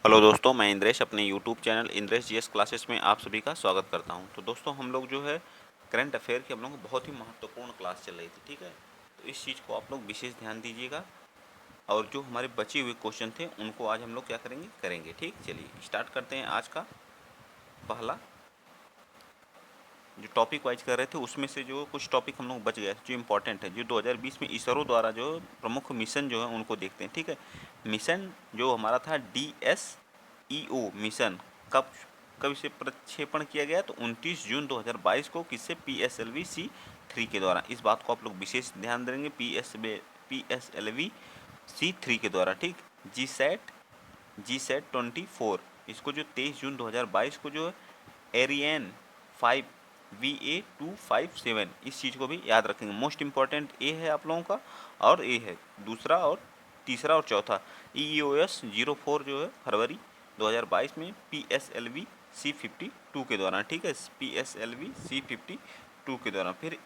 Hello दोस्तों, मैं इंद्रेश अपने YouTube channel Indresh GS classes में आप सभी का स्वागत करता हूं। तो दोस्तों, हम लोग जो है करंट अफेयर की हम लोग को बहुत ही महत्वपूर्ण क्लास चल रही थी, ठीक है। तो इस चीज़ को आप लोग विशेष ध्यान दीजिएगा और जो हमारे बचे हुए क्वेश्चन थे उनको आज हम लोग क्या करेंगे, ठीक। चलिए स्टार्ट करते हैं। आज का पहला जो टॉपिक वाइज कर रहे थे उसमें से जो कुछ टॉपिक हम लोग बच गए जो इम्पोर्टेंट है, जो 2020 में इसरो द्वारा जो प्रमुख मिशन जो है उनको देखते हैं, ठीक है। मिशन जो हमारा था DSEO मिशन, कब कब इसे प्रक्षेपण किया गया, तो 29 जून 2022 को किससे, PSLV-C3 के द्वारा। इस बात को आप लोग विशेष ध्यान देंगे, PSLV-C3 के द्वारा, ठीक। जी सैट 24 इसको जो 23 जून 2022 को जो एरियन 5 VA257, इस चीज़ को भी याद रखेंगे। मोस्ट इंपॉर्टेंट ए है आप लोगों का, और ए है दूसरा, और तीसरा और चौथा। EOS-04 जो है फरवरी 2022 में PSLV-C52 के दौरान, ठीक है, PSLV-C52 के दौरान। फिर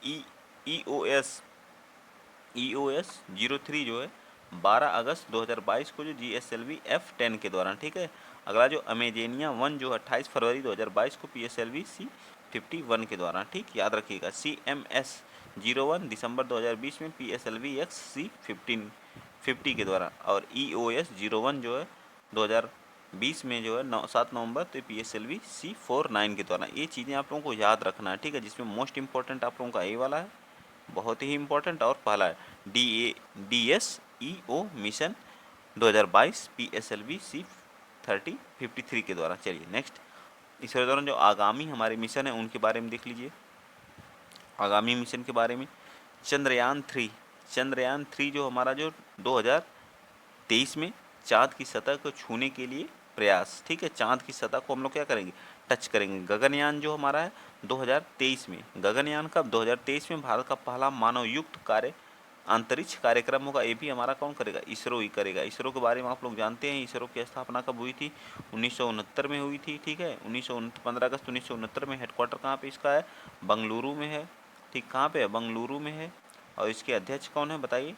EOS-03 जो है 12 अगस्त 2022 को जो GSLV-F10 के दौरान, ठीक है। अगला जो अमेजेनिया 1 जो 28 फरवरी 2022 को PSLV-C51 के दौरान, ठीक, याद रखिएगा। CMS-01 दिसंबर 2020 में PSLV-X-C50 के द्वारा, और EOS-01 जो है 2020 में जो है 7 नवंबर तो PSLV-C49 के द्वारा। ये चीज़ें आप लोगों को याद रखना है, ठीक है, जिसमें मोस्ट इंपॉर्टेंट आप लोगों का ए वाला है, बहुत ही इंपॉर्टेंट, और पहला है DSEO मिशन 2022 PSLV-C53 के द्वारा। चलिए नेक्स्ट, इस दौरान जो आगामी हमारे मिशन है उनके बारे में देख लीजिए। आगामी मिशन के बारे में, चंद्रयान 3 जो हमारा जो 2023 में चाँद की सतह को छूने के लिए प्रयास, ठीक है, चाँद की सतह को हम लोग क्या करेंगे, टच करेंगे। गगनयान जो हमारा है 2023 में, गगनयान कब, 2023 में भारत का पहला मानव युक्त कार्य अंतरिक्ष कार्यक्रम होगा। ये भी हमारा कौन करेगा, इसरो ही करेगा। इसरो के बारे में आप लोग जानते हैं, इसरो की स्थापना कब हुई थी, 1969 में हुई थी, ठीक है। 15 अगस्त 1969 में। हेडक्वार्टर कहाँ पे इसका है, बंगलुरु में है, ठीक। कहाँ पे है, बंगलुरु में है। और इसके अध्यक्ष कौन है बताइए,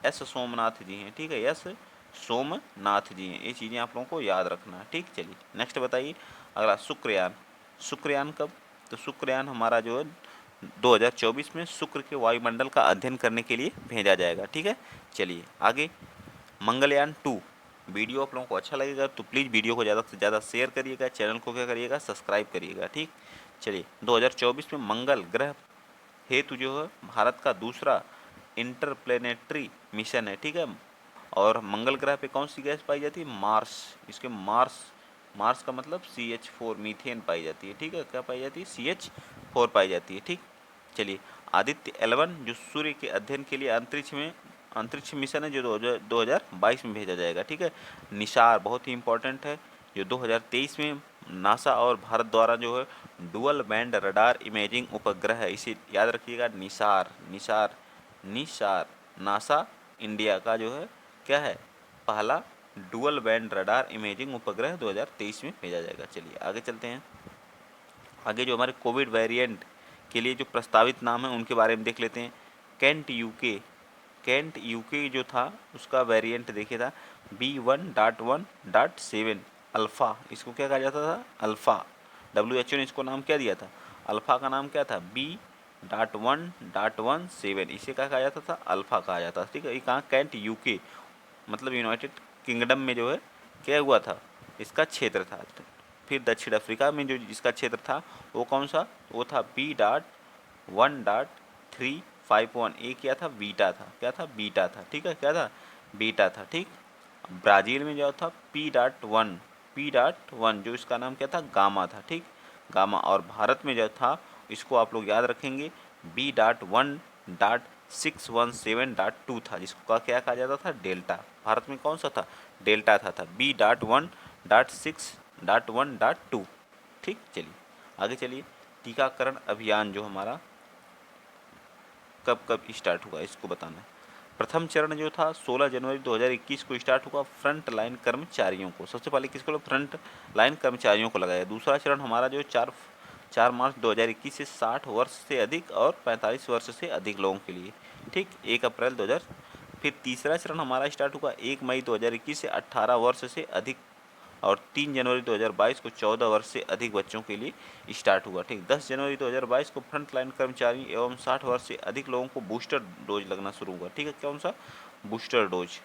एस सोमनाथ जी हैं, ठीक है, एस सोमनाथ जी हैं। ये चीज़ें आप लोगों को याद रखना है, ठीक। चलिए नेक्स्ट बताइए। अगला शुक्रयान, शुक्रयान कब, तो शुक्रयान हमारा जो है 2024 में शुक्र के वायुमंडल का अध्ययन करने के लिए भेजा जाएगा, ठीक है। चलिए आगे, मंगलयान 2। वीडियो आप लोगों को अच्छा लगेगा तो प्लीज़ वीडियो को ज़्यादा से ज़्यादा शेयर करिएगा, चैनल को क्या करिएगा, सब्सक्राइब करिएगा, ठीक। चलिए 2024 में मंगल ग्रह हेतु जो है भारत का दूसरा इंटरप्लेनेटरी मिशन है, ठीक है। और मंगल ग्रह पे कौन सी गैस पाई जाती है, मार्स। इसके मार्स, मार्स का मतलब CH4 मीथेन पाई जाती है, ठीक है। क्या पाई जाती है, CH4 पाई जाती है, ठीक। चलिए आदित्य 11 जो सूर्य के अध्ययन के लिए अंतरिक्ष मिशन है, जो 2022 में भेजा जाएगा, ठीक है। निसार बहुत ही इंपॉर्टेंट है, जो 2023 में नासा और भारत द्वारा जो है डुअल बैंड रडार इमेजिंग उपग्रह है, इसे याद रखिएगा, निसार निसार निसार। नासा इंडिया का जो है क्या है, पहला डुअल बैंड रडार इमेजिंग उपग्रह 2023 में भेजा जाएगा। चलिए आगे चलते हैं। आगे जो हमारे कोविड वेरिएंट के लिए जो प्रस्तावित नाम है उनके बारे में देख लेते हैं। कैंट यूके जो था उसका वेरिएंट देखिए था B1.1.7 अल्फ़ा। इसको क्या कहा जाता था, अल्फ़ा। WHO ने इसको नाम क्या दिया था, अल्फ़ा का नाम क्या था, B.1.17। इसे क्या कहा जाता था, अल्फ़ा कहा जाता था, ठीक है। ये कहाँ, कैंट यूके मतलब यूनाइटेड किंगडम में जो है क्या हुआ था, इसका क्षेत्र था। फिर दक्षिण अफ्रीका में जो जिसका क्षेत्र था वो कौन सा, वो था B.1.351। ए क्या था, बीटा था, क्या था, बीटा था, ठीक है, क्या था, बीटा था, ठीक। ब्राज़ील में जो था P.1 जो इसका नाम क्या था, गामा था, ठीक, गामा। और भारत में जो था इसको आप लोग याद रखेंगे B.1.617.2 था, जिसको क्या कहा जाता था, डेल्टा। भारत में कौन सा था, डेल्टा था B.1.6.1.2, ठीक। चलिए आगे चलिए। टीकाकरण अभियान जो हमारा कब कब स्टार्ट हुआ इसको बताना है। प्रथम चरण जो था 16 जनवरी 2021 को स्टार्ट हुआ फ्रंट लाइन कर्मचारियों को, सबसे पहले किसको, फ्रंट लाइन कर्मचारियों को लगाया। दूसरा चरण हमारा जो 4 मार्च 2021 से 60 वर्ष से अधिक और 45 वर्ष से अधिक लोगों के लिए, ठीक, 1 अप्रैल 2000। फिर तीसरा चरण हमारा स्टार्ट हुआ 1 मई 2021 से 18 वर्ष से अधिक और 3 जनवरी 2022 को 14 वर्ष से अधिक बच्चों के लिए स्टार्ट हुआ। ठीक, 10 जनवरी 2022 को फ्रंटलाइन कर्मचारी एवं 60 वर्ष से अधिक लोगों को बूस्टर डोज लगना शुरू हुआ। ठीक है, कौन सा बूस्टर डोज।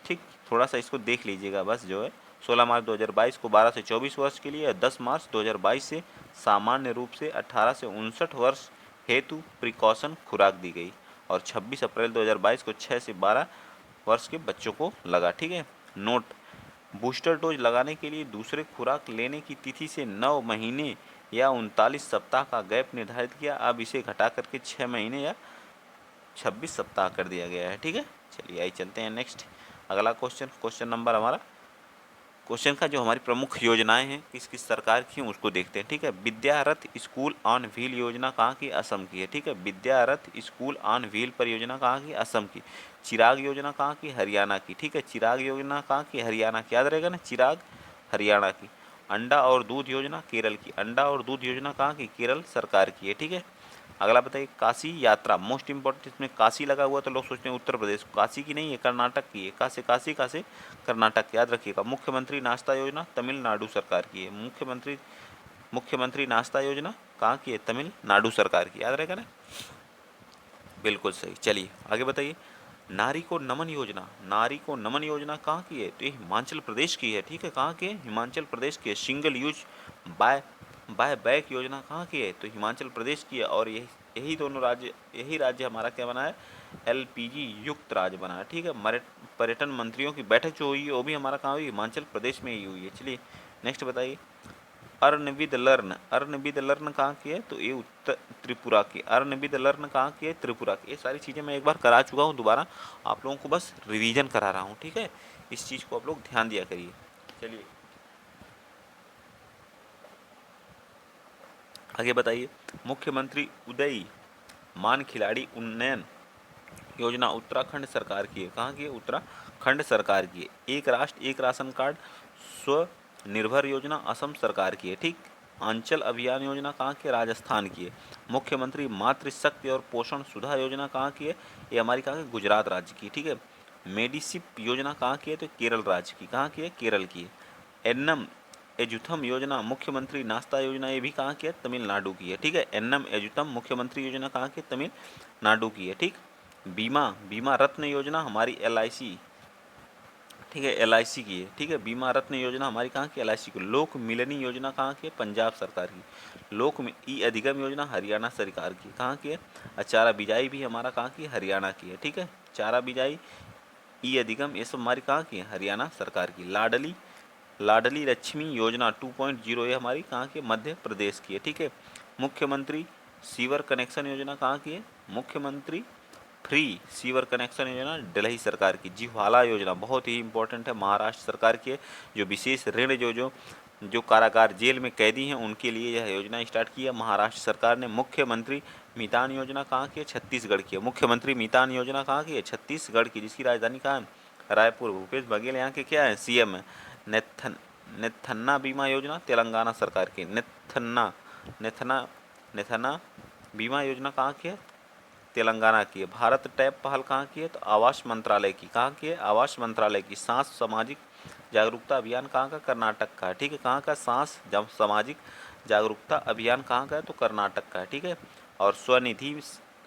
ठीक, थोड़ा सा इसको देख लीजिएगा बस जो है। 16 मार्च 2022 को 12 से 24 वर्ष के लिए और 10 मार्च 2022 से सामान्य रूप से 18 से 59 वर्ष हेतु प्रिकॉशन खुराक दी गई और 26 अप्रैल 2022 को 6 से 12 वर्ष के बच्चों को लगा। ठीक है, नोट, बूस्टर डोज लगाने के लिए दूसरे खुराक लेने की तिथि से 9 महीने या 39 सप्ताह का गैप निर्धारित किया। अब इसे घटा करके 6 महीने या 26 सप्ताह कर दिया गया है। ठीक है, चलिए आइए चलते हैं नेक्स्ट अगला क्वेश्चन नंबर हमारा, क्वेश्चन का जो हमारी प्रमुख योजनाएं हैं किस किस सरकार की हैं उसको देखते हैं। ठीक है, विद्या रथ स्कूल ऑन व्हील योजना कहाँ की, असम की है। ठीक है, विद्या रथ स्कूल ऑन व्हील परियोजना कहाँ की, असम की। चिराग योजना कहाँ की, हरियाणा की। ठीक है, चिराग योजना कहाँ की, हरियाणा की, याद रहेगा ना, चिराग हरियाणा की। अंडा और दूध योजना केरल की, अंडा और दूध योजना कहाँ की, केरल सरकार की है। ठीक है, अगला बताइए, काशी यात्रा मोस्ट इंपॉर्टेंट, इसमें काशी लगा हुआ तो लोग सोचते हैं उत्तर प्रदेश, काशी की नहीं है, कर्नाटक की है। काशी काशी का से कर्नाटक, याद रखिएगा। मुख्यमंत्री नाश्ता योजना तमिलनाडु सरकार की है। मुख्यमंत्री नाश्ता योजना कहाँ की है, तमिलनाडु सरकार की, याद रहेगा ना, बिल्कुल सही। चलिए आगे बताइए, नारी को नमन योजना, नारी को नमन योजना कहाँ की है, तो ये हिमाचल प्रदेश की है। ठीक है, कहाँ की है, हिमाचल प्रदेश की है। Single use by buy back योजना कहाँ की है, तो हिमाचल प्रदेश की है। और यही दोनों राज्य, यही राज्य हमारा क्या बना है, एलपीजी युक्त राज्य बना है। ठीक है, पर्यटन मंत्रियों की बैठक जो हुई है वो भी हमारा कहाँ हुई, हिमाचल प्रदेश में ही हुई है। चलिए नेक्स्ट बताइए, अर्नविद लर्न कहाँ की है, तो ये उत्तर त्रिपुरा की। अर्नविद लर्न कहाँ की है, त्रिपुरा की। ये सारी चीज़ें मैं एक बार करा चुका हूँ, दोबारा आप लोगों को बस रिवीजन करा रहा हूँ। ठीक है, इस चीज़ को आप लोग ध्यान दिया करिए। चलिए आगे बताइए, मुख्यमंत्री उदय मान खिलाड़ी उन्नयन योजना उत्तराखंड सरकार की है। कहाँ की है, उत्तराखंड सरकार की है। एक राष्ट्र एक राशन कार्ड स्वनिर्भर योजना असम सरकार की है। ठीक, आंचल अभियान योजना कहाँ की है, राजस्थान की है। मुख्यमंत्री मातृशक्ति और पोषण सुधा योजना कहाँ की है, ये हमारी कहाँ की, गुजरात राज्य की। ठीक है, मेडिसिप योजना कहाँ की है, तो केरल राज्य की। कहाँ की है, केरल की है। एन्नम एजुथम योजना मुख्यमंत्री नाश्ता योजना, ये भी कहाँ की है, तमिलनाडु की है। ठीक है, एन्नम एजुथम मुख्यमंत्री योजना कहाँ की है, तमिलनाडु की है। ठीक, बीमा बीमा रत्न योजना हमारी एलआईसी, ठीक है, एलआईसी की है। ठीक है, बीमा रत्न योजना हमारी कहाँ की, एलआईसी की। लोक मिलनी योजना कहाँ की है, पंजाब सरकार की। ई अधिगम योजना हरियाणा सरकार की। कहाँ की है, और चारा बिजाई भी हमारा कहाँ की, हरियाणा की है। ठीक है, चारा बिजाई ई अधिगम ये सब हमारी कहाँ की है, हरियाणा सरकार की। लाडली लक्ष्मी योजना 2.0 ये हमारी कहाँ की, मध्य प्रदेश की है। ठीक है, मुख्यमंत्री सीवर कनेक्शन योजना कहाँ की है, मुख्यमंत्री फ्री सीवर कनेक्शन योजना दिल्ली सरकार की। जिह्वाला योजना बहुत ही इंपॉर्टेंट है, महाराष्ट्र सरकार की है। जो विशेष ऋण जो कारागार जेल में कैदी हैं उनके लिए यह योजना स्टार्ट की है महाराष्ट्र सरकार ने। मुख्यमंत्री मितान योजना कहाँ की है, छत्तीसगढ़ की है। मुख्यमंत्री मितान योजना कहाँ की है, छत्तीसगढ़ की, जिसकी राजधानी कहाँ है, रायपुर। भूपेश बघेल यहाँ के क्या है, सीएम है। नेथन्ना बीमा योजना तेलंगाना सरकार की। नेथना बीमा योजना कहाँ की है, तेलंगाना की है। भारत टैप पहल कहाँ की है, तो आवास मंत्रालय की। कहाँ की है, आवास मंत्रालय की। सांस सामाजिक जागरूकता अभियान कहाँ का, कर्नाटक का है। ठीक है, कहाँ का, सांस सामाजिक जागरूकता अभियान कहाँ का है, तो कर्नाटक का है। ठीक है, और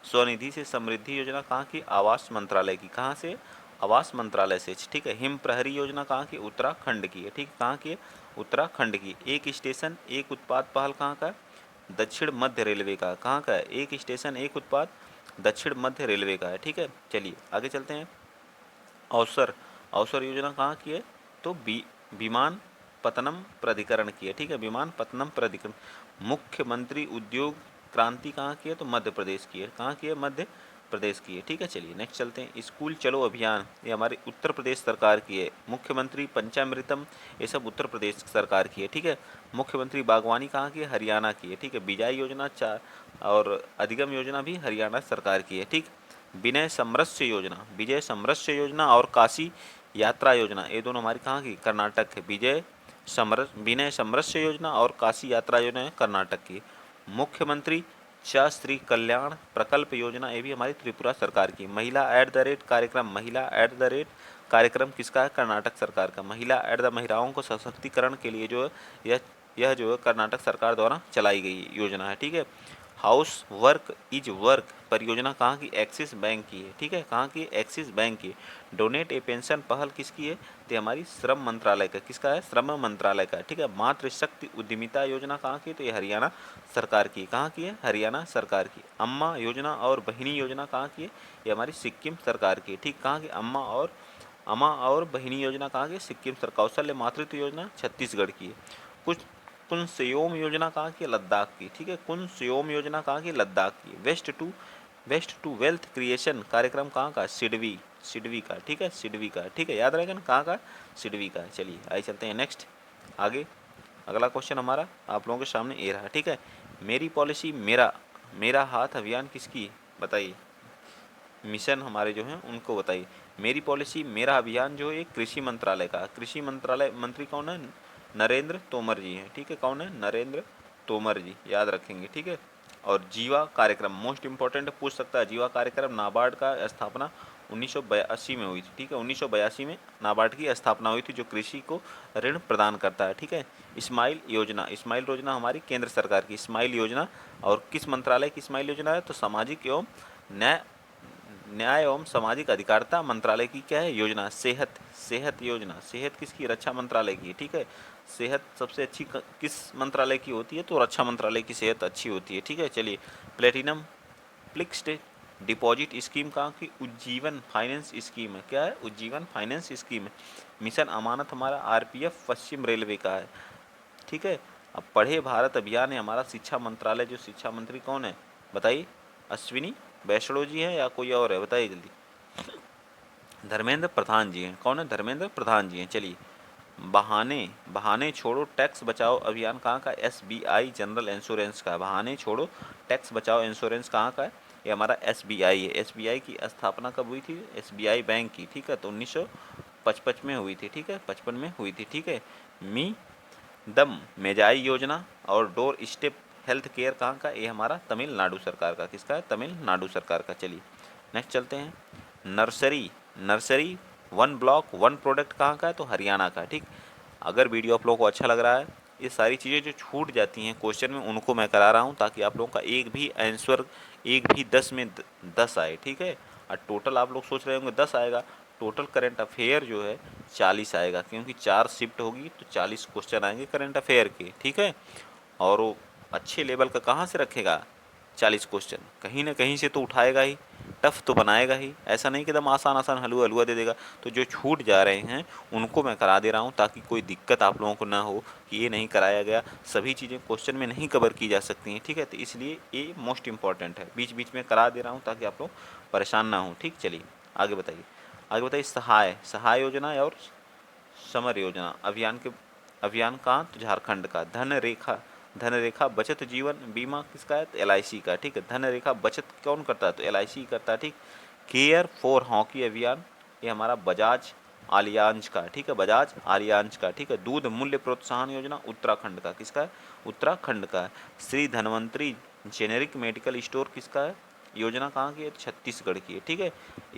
स्वनिधि से समृद्धि योजना कहाँ की, आवास मंत्रालय की। कहाँ से, आवास मंत्रालय से। ठीक है, हिम प्रहरी योजना कहाँ की, उत्तराखंड की है। ठीक है, कहाँ की है, उत्तराखंड की। एक स्टेशन एक उत्पाद पहल कहाँ का है, दक्षिण मध्य रेलवे का। कहाँ का है, एक स्टेशन एक उत्पाद दक्षिण मध्य रेलवे का है। ठीक है, चलिए आगे चलते हैं। अवसर अवसर योजना कहाँ की है, तो विमान पत्तनम प्राधिकरण की है। ठीक है, विमान पत्तनम प्राधिकरण। मुख्यमंत्री उद्योग क्रांति कहाँ की है, तो मध्य प्रदेश की है। कहाँ की है, मध्य प्रदेश की है। ठीक है, चलिए नेक्स्ट चलते हैं। स्कूल चलो अभियान ये हमारी उत्तर प्रदेश सरकार की है। मुख्यमंत्री पंचामृतम ये सब उत्तर प्रदेश सरकार की है। ठीक है, मुख्यमंत्री बागवानी कहाँ की है, हरियाणा की है। ठीक है, बिजाई योजना और अधिगम योजना भी हरियाणा सरकार की है। ठीक, विजय समरस्य योजना और काशी यात्रा योजना ये दोनों हमारी कहाँ की, कर्नाटक है। विनय समरस्य योजना और काशी यात्रा योजना कर्नाटक की। मुख्यमंत्री श्री कल्याण प्रकल्प योजना ये भी हमारी त्रिपुरा सरकार की। महिला @ कार्यक्रम कार्यक्रम किसका है? कर्नाटक सरकार का। महिलाओं को सशक्तिकरण के लिए जो है यह जो है कर्नाटक सरकार द्वारा चलाई गई योजना है, ठीक है। हाउस वर्क इज वर्क परियोजना कहाँ की? एक्सिस बैंक की है, ठीक है। कहाँ की? एक्सिस बैंक की। डोनेट ए पेंशन पहल किसकी है? तो हमारी श्रम मंत्रालय का। किसका है? श्रम मंत्रालय का, ठीक है। मातृ शक्ति उद्यमिता योजना कहाँ की? तो ये हरियाणा सरकार की। कहाँ की है? हरियाणा सरकार की। अम्मा योजना और बहिनी योजना कहाँ की है? ये हमारी सिक्किम सरकार की, ठीक। कहाँ की? अम्मा और बहिनी योजना कहाँ की? सिक्किम सरकार। कौशल्य मातृत्व योजना छत्तीसगढ़ की है। कुछ कुनस्योम योजना कहाँ की? लद्दाख की, ठीक है। कुनस्योम योजना कहाँ की? लद्दाख की। वेस्ट टू वेल्थ क्रिएशन कार्यक्रम कहाँ का? सिडवी का, ठीक है। सिडवी का, ठीक है। याद रहेगा ना कहाँ का? सिडवी का। चलिए आइए चलते हैं नेक्स्ट आगे। अगला क्वेश्चन हमारा आप लोगों के सामने ये रहा, ठीक है। मेरी पॉलिसी मेरा हाथ अभियान किसकी? बताइए। मिशन हमारे जो हैं उनको बताइए। मेरी पॉलिसी मेरा अभियान जो है एक कृषि मंत्रालय का। कृषि मंत्रालय मंत्री कौन है? नरेंद्र तोमर जी हैं, ठीक है। कौन है? नरेंद्र तोमर जी, याद रखेंगे, ठीक है। और जीवा कार्यक्रम मोस्ट इंपॉर्टेंट पूछ सकता है। जीवा कार्यक्रम नाबार्ड का स्थापना 1982 में हुई थी, ठीक है। 1982 में नाबार्ड की स्थापना हुई थी जो कृषि को ऋण प्रदान करता है, ठीक है। स्माइल योजना हमारी केंद्र सरकार की स्माइल योजना। और किस मंत्रालय की स्माइल योजना है? तो सामाजिक एवं न्याय एवं सामाजिक अधिकारिता मंत्रालय की क्या है? योजना। सेहत योजना। सेहत किसकी? रक्षा मंत्रालय की, ठीक है। सेहत सबसे अच्छी किस मंत्रालय की होती है? तो रक्षा मंत्रालय की सेहत अच्छी होती है, ठीक है। चलिए प्लेटिनम फिक्स्ड डिपॉजिट स्कीम कहाँ की? उज्जीवन फाइनेंस स्कीम है। क्या है? उज्जीवन फाइनेंस स्कीम है। मिशन अमानत हमारा आरपीएफ पश्चिम रेलवे का है, ठीक है। अब पढ़े भारत अभियान है हमारा शिक्षा मंत्रालय। जो शिक्षा मंत्री कौन है? बताइए। अश्विनी वैष्णो जी हैं या कोई और है? बताइए जल्दी। धर्मेंद्र प्रधान जी हैं। कौन है? धर्मेंद्र प्रधान जी हैं। चलिए बहाने छोड़ो टैक्स बचाओ अभियान कहाँ का? एसबीआई जनरल इंश्योरेंस का। बहाने छोड़ो टैक्स बचाओ इंश्योरेंस कहाँ का है? ये हमारा एसबीआई है। एसबीआई की स्थापना कब हुई थी? एसबीआई बैंक की, ठीक है। तो 1955 में हुई थी, ठीक है। 55 में हुई थी, ठीक है। मी दम मेजाई योजना और डोर स्टेप हेल्थ केयर कहाँ का? ये हमारा तमिलनाडु सरकार का। किसका है? तमिलनाडु सरकार का। चलिए नेक्स्ट चलते हैं। Nursery one block one product कहाँ का है? तो हरियाणा का, ठीक। अगर वीडियो आप लोगों को अच्छा लग रहा है, ये सारी चीज़ें जो छूट जाती हैं क्वेश्चन में उनको मैं करा रहा हूँ ताकि आप लोगों का एक भी 10 में 10 आए, ठीक है। और टोटल आप लोग सोच रहे होंगे 10 आएगा, टोटल करंट अफेयर जो है 40 आएगा, क्योंकि 4 शिफ्ट होगी तो 40 क्वेश्चन आएंगे करंट अफेयर के, ठीक है। और वो अच्छे लेवल का कहाँ से रखेगा? 40 क्वेश्चन कहीं ना कहीं से तो उठाएगा ही, टफ तो बनाएगा ही। ऐसा नहीं कि एकदम आसान आसान हलवा हलवा दे देगा। तो जो छूट जा रहे हैं उनको मैं करा दे रहा हूँ ताकि कोई दिक्कत आप लोगों को ना हो कि ये नहीं कराया गया। सभी चीज़ें क्वेश्चन में नहीं कवर की जा सकती हैं, ठीक है। तो इसलिए ये मोस्ट इंपॉर्टेंट है, बीच बीच में करा दे रहा हूँ ताकि आप लोग परेशान ना हो, ठीक। चलिए आगे बताइए। सहाय योजना और समर योजना अभियान कहाँ? तो झारखंड का। धनरेखा बचत जीवन बीमा किसका है? तो एलआईसी का, ठीक है। धनरेखा बचत कौन करता है? तो एलआईसी करता है, ठीक। केयर फॉर हॉकी अभियान ये हमारा बजाज आलियांज का, ठीक है। बजाज आलियांज का, ठीक है। दूध मूल्य प्रोत्साहन योजना उत्तराखंड का। किसका है? उत्तराखंड का है। Shri Dhanvantari generic medical store किसका है? योजना कहाँ की है? छत्तीसगढ़ की है, ठीक है।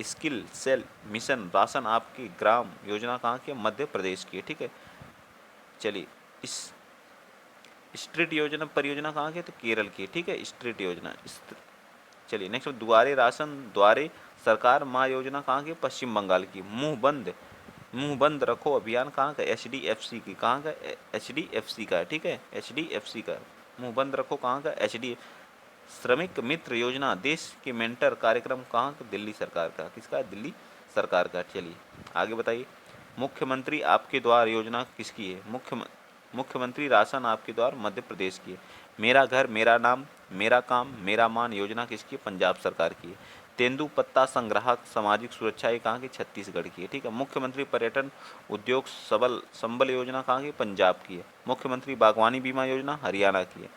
स्किल सेल मिशन राशन आपके ग्राम योजना कहाँ की है? मध्य प्रदेश की है, ठीक है। चलिए इस स्ट्रीट योजना परियोजना कहाँ की है? तो केरल की, ठीक है। स्ट्रीट योजना। चलिए नेक्स्ट द्वारे सरकार माँ योजना कहाँ की? पश्चिम बंगाल की। मुंह बंद रखो अभियान कहाँ का? एचडीएफसी की। कहाँ का? एचडीएफसी का, ठीक है। एचडीएफसी का मुंह बंद रखो कहाँ का? एचडी श्रमिक मित्र योजना देश के मेंटर कार्यक्रम कहाँ का? दिल्ली सरकार का। किसका? दिल्ली सरकार का। चलिए आगे बताइए। मुख्यमंत्री आपके द्वार योजना किसकी है? मुख्यमंत्री राशन आपके द्वार मध्य प्रदेश की है। मेरा घर मेरा नाम मेरा काम मेरा मान योजना किसकी है? पंजाब सरकार की है। तेंदुपत्ता संग्राहक सामाजिक सुरक्षा ये कहाँ की? छत्तीसगढ़ की है, ठीक है। मुख्यमंत्री पर्यटन उद्योग संबल योजना कहाँ की? पंजाब की है। मुख्यमंत्री बागवानी बीमा योजना हरियाणा की है।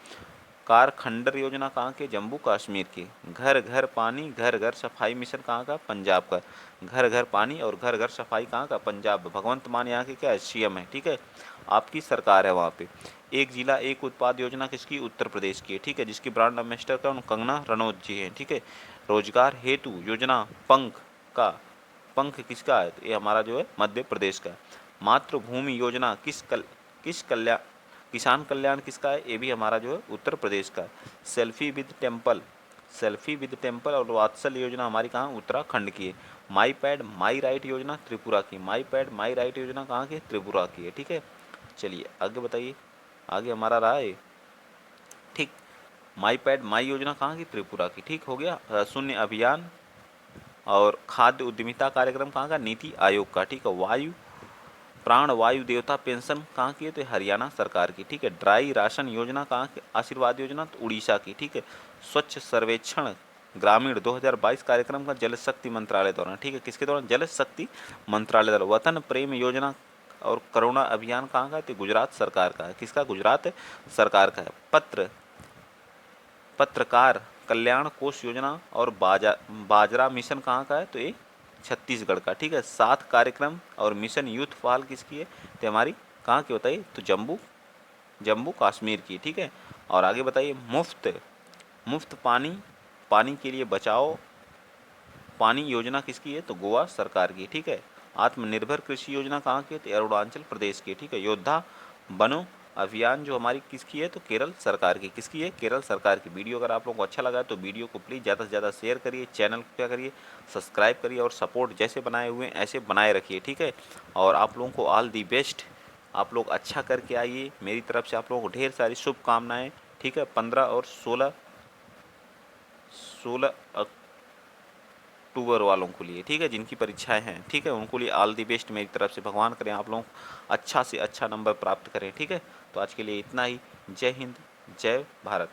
कार खंडर योजना कहाँ के? जम्मू कश्मीर की। घर घर पानी घर घर सफाई मिशन कहाँ का? पंजाब का। घर घर पानी और घर घर सफाई कहाँ का? पंजाब। भगवंत मान यहाँ के क्या है? सीएम है, ठीक है। आपकी सरकार है वहाँ पे। एक जिला एक उत्पाद योजना किसकी? उत्तर प्रदेश की है, ठीक है। जिसकी ब्रांड एम्बेसडर कौन? कंगना रनौत जी हैं, ठीक है। रोजगार हेतु योजना पंख का पंख किसका है? तो ये हमारा जो है मध्य प्रदेश का है। मातृभूमि योजना किसान कल्याण किसका है? ये भी हमारा जो है उत्तर प्रदेश का है। सेल्फी विद टेम्पल और वात्सल्य योजना हमारी कहाँ? उत्तराखंड की है। माई पैड माई राइट योजना त्रिपुरा की। माई पैड माई राइट योजना कहाँ की? त्रिपुरा की है। ठीक है, चलिए आगे बताइए, आगे हमारा रहा है ठीक। माई पैड माई योजना कहाँ की? त्रिपुरा की। ठीक हो गया। शून्य अभियान और खाद्य उद्यमिता कार्यक्रम कहाँ का? नीति आयोग का। ठीक है। प्राण वायु देवता पेंशन कहाँ की है? तो हरियाणा सरकार की। ठीक है। ड्राई राशन योजना कहाँ की? आशीर्वाद योजना तो उड़ीसा की। ठीक है। स्वच्छ सर्वेक्षण ग्रामीण 2022 कार्यक्रम का जल शक्ति मंत्रालय द्वारा। ठीक है, किसके द्वारा? जल शक्ति मंत्रालय द्वारा। वतन प्रेम योजना और करुणा अभियान कहाँ का है? तो गुजरात सरकार का है। किसका? गुजरात सरकार का है। पत्रकार कल्याण कोष योजना और बाजरा मिशन कहाँ का है? तो ये छत्तीसगढ़ का। ठीक है। 7 कार्यक्रम और मिशन यूथ पहल किसकी है? तो हमारी कहाँ की बताइए? तो जम्मू कश्मीर की। ठीक है। और आगे बताइए, मुफ्त पानी के लिए बचाओ पानी योजना किसकी है? तो गोवा सरकार की। ठीक है। आत्मनिर्भर कृषि योजना कहाँ की है? तो अरुणाचल प्रदेश की। ठीक है। योद्धा बनो अभियान जो हमारी किसकी है? तो केरल सरकार की। किसकी है? केरल सरकार की। वीडियो अगर आप लोगों को अच्छा लगा तो वीडियो को प्लीज़ ज़्यादा से ज़्यादा शेयर करिए, चैनल को क्या करिए? सब्सक्राइब करिए और सपोर्ट जैसे बनाए हुए हैं ऐसे बनाए रखिए। ठीक है। और आप लोगों को ऑल दी बेस्ट, आप लोग अच्छा करके आइए। मेरी तरफ से आप लोगों को ढेर सारी शुभकामनाएँ। ठीक है। 15 और 16 अक्टूबर वालों के लिए। ठीक है, जिनकी परीक्षाएं हैं। ठीक है, उनको लिए ऑल दी बेस्ट मेरी तरफ से। भगवान करें आप लोग अच्छा से अच्छा नंबर प्राप्त करें। ठीक है, तो आज के लिए इतना ही। जय हिंद, जय भारत।